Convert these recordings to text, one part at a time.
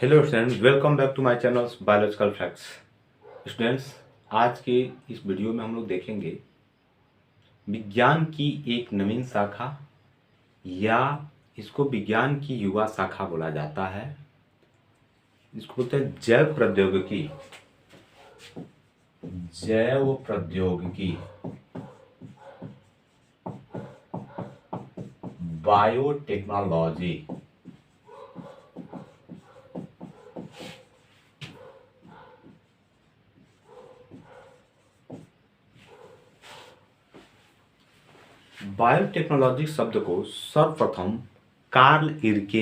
Hello students, welcome back to my channel biological facts. Students, आज के इस video में हम लोग देखेंगे विज्ञान की एक नवीन शाखा, या इसको विज्ञान की युवा शाखा बोला जाता है। इसको बोलते हैं जैव प्रौद्योगिकी। जैव प्रौद्योगिकी, बायोटेक्नोलॉजी। बायोटेक्नोलॉजी शब्द को सर्वप्रथम कार्ल इरके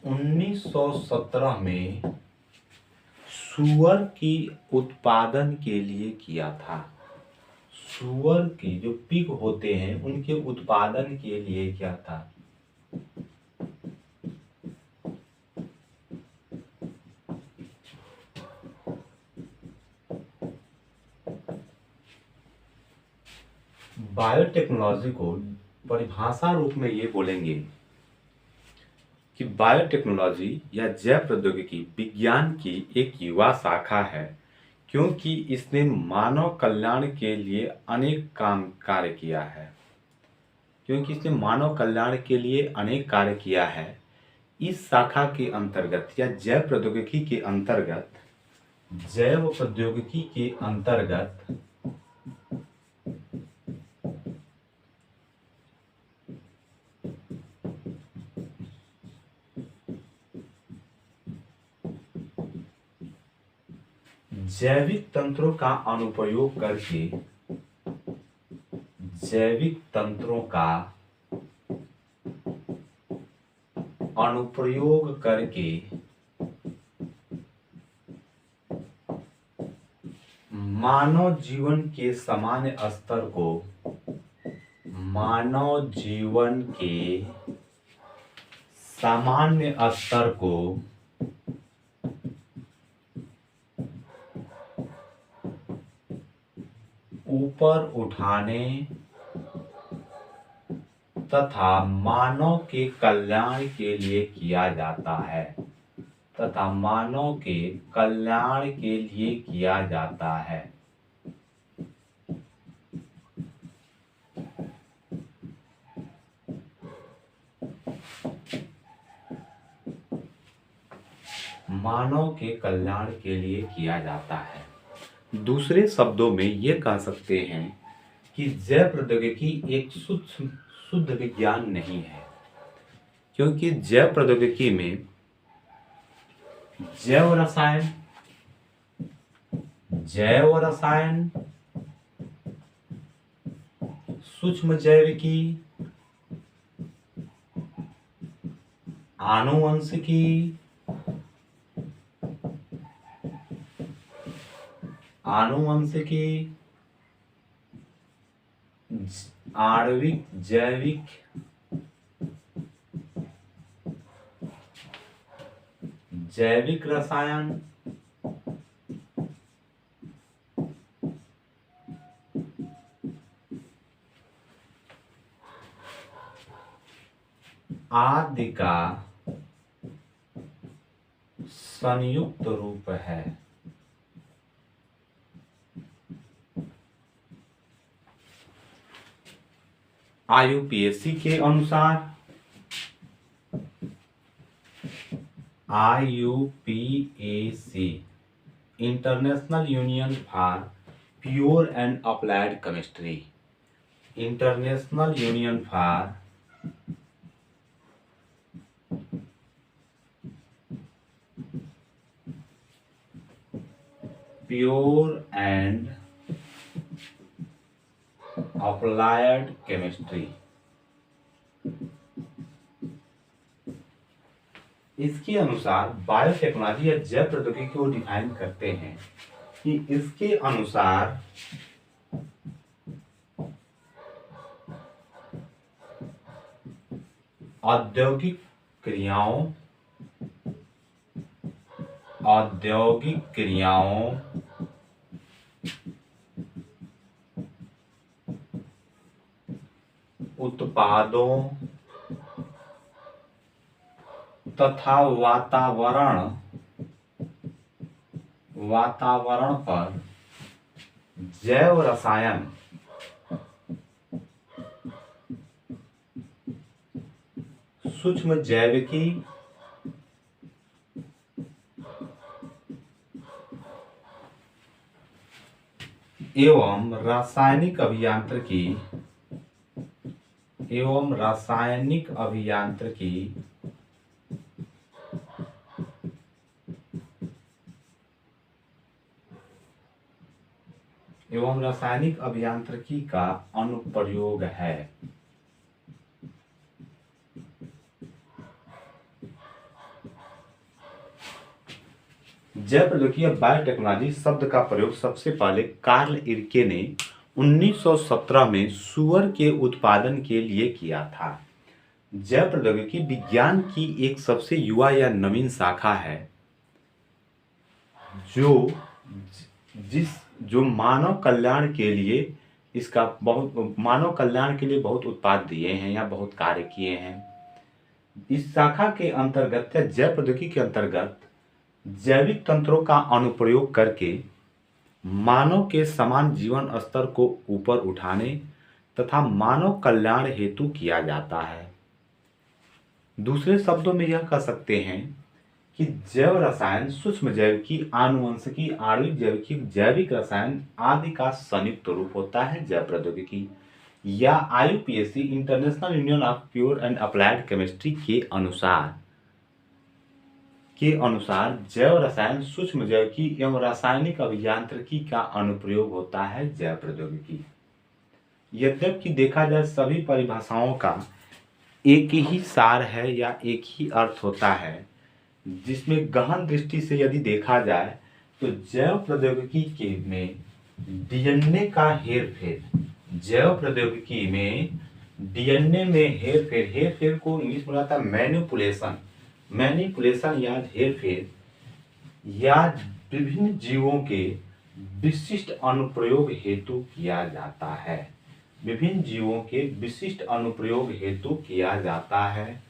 1917 में सुअर की उत्पादन के लिए किया था। सुअर के जो पिग होते हैं उनके उत्पादन के लिए किया था। बायोटेक्नोलॉजी को परिभाषा रूप में ये बोलेंगे कि बायोटेक्नोलॉजी या जैव प्रौद्योगिकी विज्ञान की एक युवा शाखा है, क्योंकि इसने मानव कल्याण के लिए अनेक कार्य किया है। इस शाखा के अंतर्गत या जैव प्रौद्योगिकी के अंतर्गत जैविक तंत्रों का अनुप्रयोग करके मानव जीवन के सामान्य स्तर को ऊपर उठाने तथा मानव के कल्याण के लिए किया जाता है। दूसरे शब्दों में ये कह सकते हैं कि जैव प्रौद्योगिकी एक शुद्ध विज्ञान नहीं है, क्योंकि जैव प्रौद्योगिकी में जैव रसायन, सूक्ष्म जैविकी, आनुवंशिकी, आणविक जैविक, जैविक रसायन, आदि का संयुक्त रूप है। IUPAC के अनुसार IUPAC international union for pure and applied chemistry, pure and applied chemistry, इसके अनुसार बायोटेक्नोलॉजी या जैव प्रौद्योगिकी को डिफाइन करते हैं कि इसके अनुसार औद्योगिक क्रियाओं उत्पादों तथा वातावरण पर जैव रसायन सूक्ष्म जैविकी एवं रासायनिक अभियांत्रिकी का अनुप्रयोग है। जैव प्रौद्योगिकी या बायोटेक्नोलॉजी शब्द का प्रयोग सबसे पहले कार्ल इरके ने 1917 में सूअर के उत्पादन के लिए किया था। जैव प्रौद्योगिकी विज्ञान की एक सबसे युवा या नवीन शाखा है जो मानव कल्याण के लिए बहुत उत्पाद दिए हैं या बहुत कार्य किए हैं। इस शाखा के अंतर्गत या जैव प्रौद्योगिकी के अंतर्गत जैविक तंत्रों का अनुप्रयोग करके मानव के समान जीवन स्तर को ऊपर उठाने तथा मानव कल्याण हेतु किया जाता है। दूसरे शब्दों में यह कह सकते हैं कि जैव रसायन, सूक्ष्म जैविकी, आनुवंशिकी, आणविक जैविकी, जैविक रसायन आदि का संयुक्त रूप होता है जैव प्रौद्योगिकी, या IUPAC international union of pure and applied chemistry के अनुसार जैव रसायन, सूक्ष्म जैविकी एवं रासायनिक अभियांत्रिकी का अनुप्रयोग होता है जैव प्रौद्योगिकी। यद्यपि देखा जाए सभी परिभाषाओं का एक ही सार है या एक ही अर्थ होता है, जिसमें गहन दृष्टि से यदि देखा जाए तो जैव प्रौद्योगिकी में डीएनए का हेरफेर, जैव प्रौद्योगिकी में डीएनए में हेरफेर को इंग्लिश में आता है मैनिपुलेशन या हेरफेर, या विभिन्न जीवों के विशिष्ट अनुप्रयोग हेतु किया जाता है। विभिन्न जीवों के विशिष्ट अनुप्रयोग हेतु किया जाता है।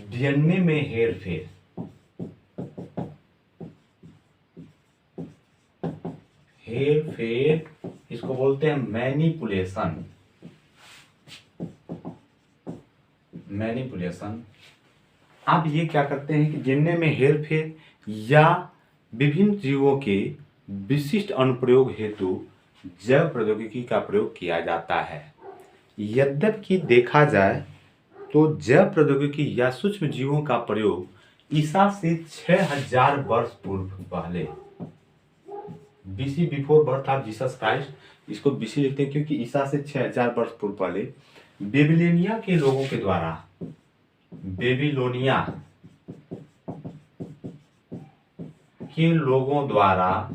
डीएनए में हेरफेर, इसको बोलते हैं मैनिपुलेशन। आप ये क्या करते हैं कि डीएनए में हेरफेर या विभिन्न जीवों के विशिष्ट अनुप्रयोग हेतु जैव प्रौद्योगिकी का प्रयोग किया जाता है। यद्यपि देखा जाए तो जैव प्रौद्योगिकी या सूक्ष्म जीवों का प्रयोग ईसा से 6000 वर्ष पूर्व पहले, BC before birth of Jesus Christ, इसको BC लिखते हैं क्योंकि ईसा से 6000 वर्ष पूर्व पहले बेबीलोनिया के लोगों द्वारा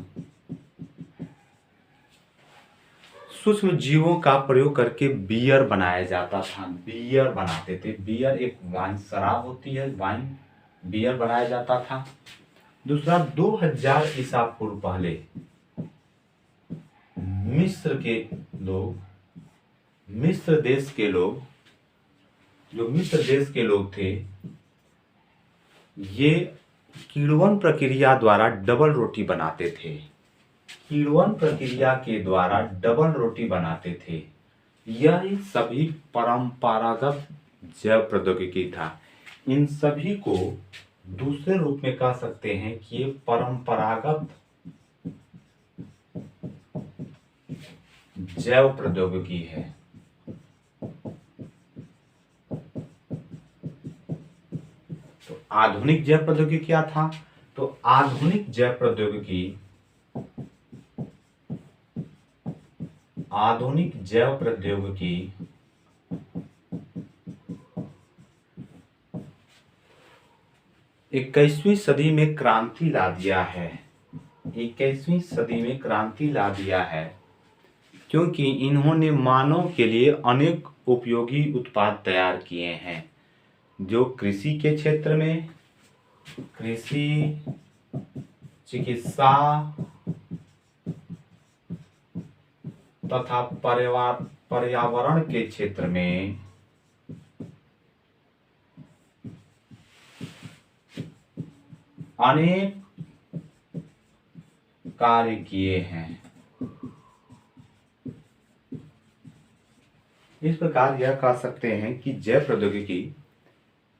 सूक्ष्म जीवों का प्रयोग करके बियर बनाया जाता था। बियर बनाते थे। बियर एक वाइन शराब होती है, वाइन बियर बनाया जाता था। दूसरा, 2000 ईसा पूर्व पहले मिस्र देश के लोग थे, ये किण्वन प्रक्रिया द्वारा डबल रोटी बनाते थे। किण्वन प्रक्रिया के द्वारा डबल रोटी बनाते थे। यह सभी परंपरागत जैव प्रौद्योगिकी था। इन सभी को दूसरे रूप में कह सकते हैं कि ये परंपरागत जैव प्रौद्योगिकी है। तो आधुनिक जैव प्रौद्योगिकी क्या था? तो आधुनिक जैव प्रौद्योगिकी 21वीं सदी में क्रांति ला दिया है। 21वीं सदी में क्रांति ला दिया है क्योंकि इन्होंने मानव के लिए अनेक उपयोगी उत्पाद तैयार किए हैं। जो कृषि के क्षेत्र में, कृषि, चिकित्सा तथा पर्यावरण के क्षेत्र में अनेक कार्य किए हैं। इस प्रकार यह कह सकते हैं कि जैव प्रौद्योगिकी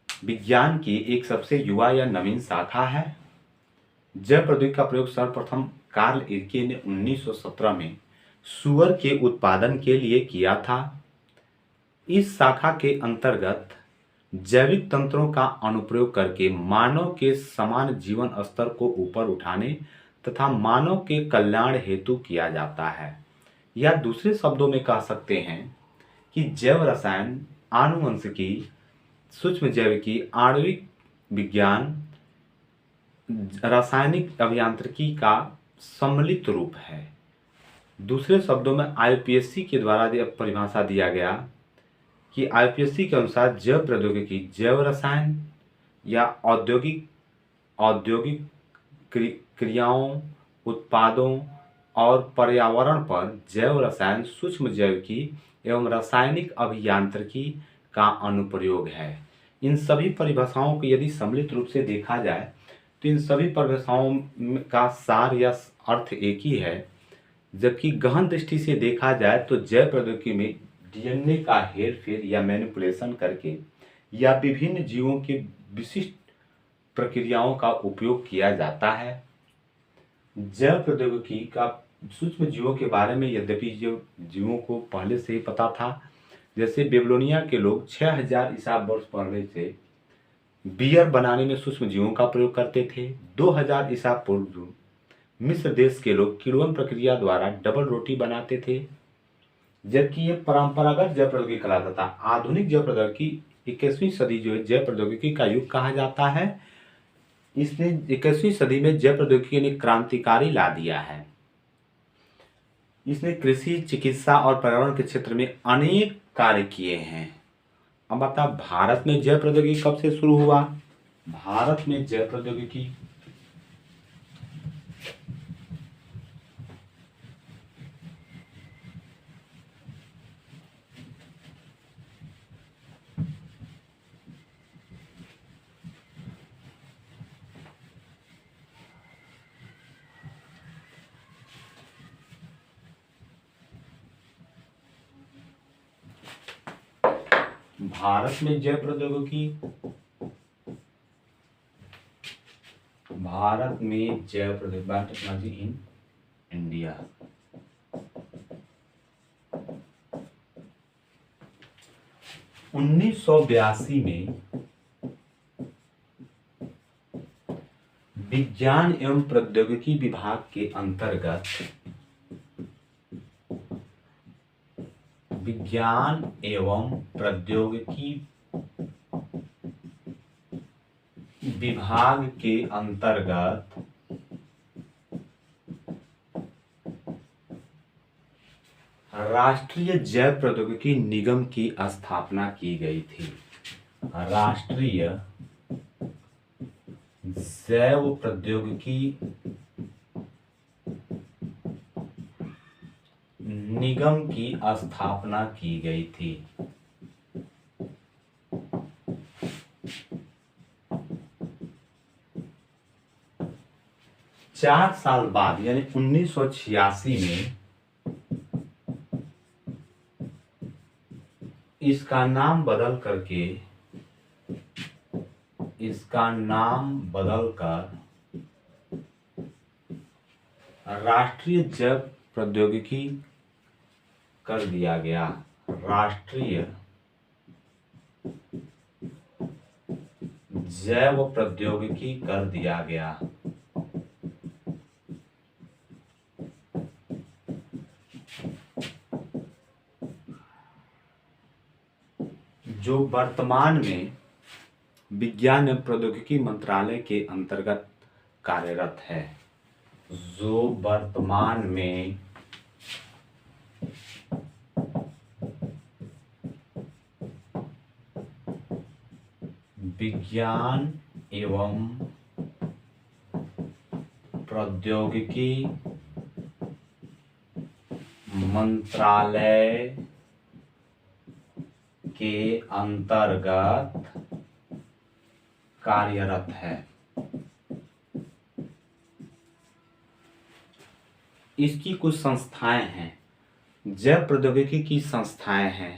विज्ञान की एक सबसे युवा या नवीन शाखा है। जैव प्रौद्योगिकी का प्रयोग सर्वप्रथम कार्ल इरके ने 1917 में सुअर के उत्पादन के लिए किया था। इस शाखा के अंतर्गत जैविक तंत्रों का अनुप्रयोग करके मानव के समान जीवन स्तर को ऊपर उठाने तथा मानव के कल्याण हेतु किया जाता है। या दूसरे शब्दों में कह सकते हैं कि जैव रसायन, आनुवंशिकी, सूक्ष्म जैविकी, आणविक विज्ञान, रासायनिक अभियांत्रिकी का सम्मिलित रूप है। दूसरे शब्दों में आईपीएससी के द्वारा परिभाषा दिया गया कि आईपीएससी के अनुसार जैव प्रौद्योगिकी जैव रसायन या औद्योगिक क्रियाओं, उत्पादों और पर्यावरण पर जैव रसायन, सूक्ष्म जैविकी एवं रासायनिक अभियांत्रिकी का अनुप्रयोग है। इन सभी परिभाषाओं को यदि सम्मिलित रूप से देखा जाए तो इन सभी परिभाषाओं का सार या अर्थ एक ही है। जबकि गहन दृष्टि से देखा जाए तो जैव प्रौद्योगिकी में डीएनए का हेरफेर या मैनिपुलेशन करके या विभिन्न जीवों के विशिष्ट प्रक्रियाओं का उपयोग किया जाता है। जैव प्रौद्योगिकी का सूक्ष्म जीवों के बारे में यद्यपि जीवों को पहले से ही पता था। जैसे बेबीलोनिया के लोग 6000 ईसा वर्ष पहले से बियर बनाने में सूक्ष्म जीवों का प्रयोग करते थे। 2000 ईसा पूर्व मिस्र देश के लोग किण्वन प्रक्रिया द्वारा डबल रोटी बनाते थे। जबकि ये परंपरागत जैव प्रौद्योगिकी कहलाता था। आधुनिक जैव प्रौद्योगिकी 21वीं सदी जो है जैव प्रौद्योगिकी का युग कहा जाता है। इसने 21वीं सदी में जैव प्रौद्योगिकी ने क्रांतिकारी ला दिया है। इसने कृषि, चिकित्सा और पर्यावरण के क्षेत्र में अनेक कार्य किए हैं। अब बता, भारत में जैव प्रौद्योगिकी कब से शुरू हुआ? भारत में जैव प्रौद्योगिकी भारत में जैव प्रौद्योगिकी बायोटेक्नोलॉजी इन इंडिया 1982 में विज्ञान एवं प्रौद्योगिकी विभाग के अंतर्गत विज्ञान एवं प्रौद्योगिकी विभाग के अंतर्गत राष्ट्रीय जैव प्रौद्योगिकी निगम की स्थापना की गई थी। राष्ट्रीय जैव प्रौद्योगिकी निगम की स्थापना की गई थी। चार साल बाद यानी 1986 में इसका नाम बदलकर राष्ट्रीय जैव प्रौद्योगिकी कर दिया गया। राष्ट्रीय जैव प्रौद्योगिकी कर दिया गया। जो वर्तमान में विज्ञान एवं प्रौद्योगिकी मंत्रालय के अंतर्गत कार्यरत है। जो वर्तमान में विज्ञान एवं प्रौद्योगिकी मंत्रालय के अंतर्गत कार्यरत है। इसकी कुछ संस्थाएं हैं, जैव प्रौद्योगिकी की संस्थाएं हैं,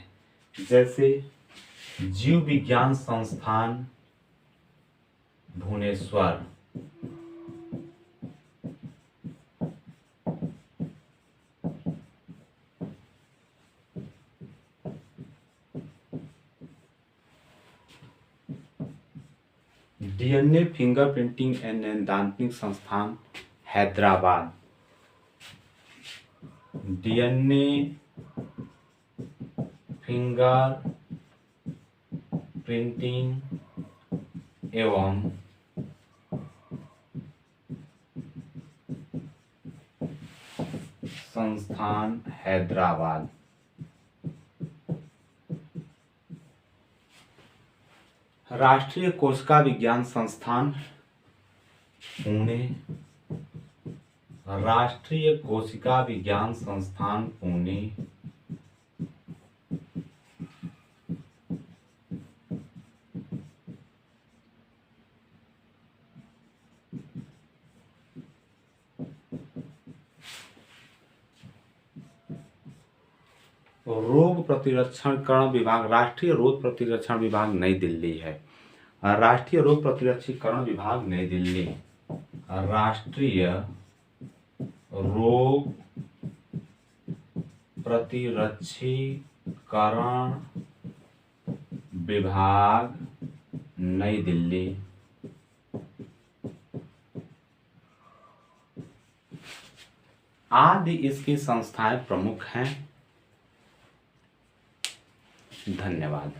जैसे जीव विज्ञान संस्थान भुवनेश्वर, डीएनए फिंगरप्रिंटिंग एंड नैदानिक संस्थान हैदराबाद, डीएनए फिंगर प्रिंटिंग एवं संस्थान हैदराबाद, राष्ट्रीय कोशिका विज्ञान संस्थान पुणे, राष्ट्रीय कोशिका विज्ञान संस्थान पुणे, रोग प्रतिरक्षण विभाग, राष्ट्रीय रोग प्रतिरक्षण विभाग नई दिल्ली है, राष्ट्रीय रोग प्रतिरक्षीकरण विभाग नई दिल्ली, राष्ट्रीय रोग प्रतिरक्षीकरण विभाग नई दिल्ली, आदि इसकी संस्थाएं प्रमुख हैं। धन्यवाद।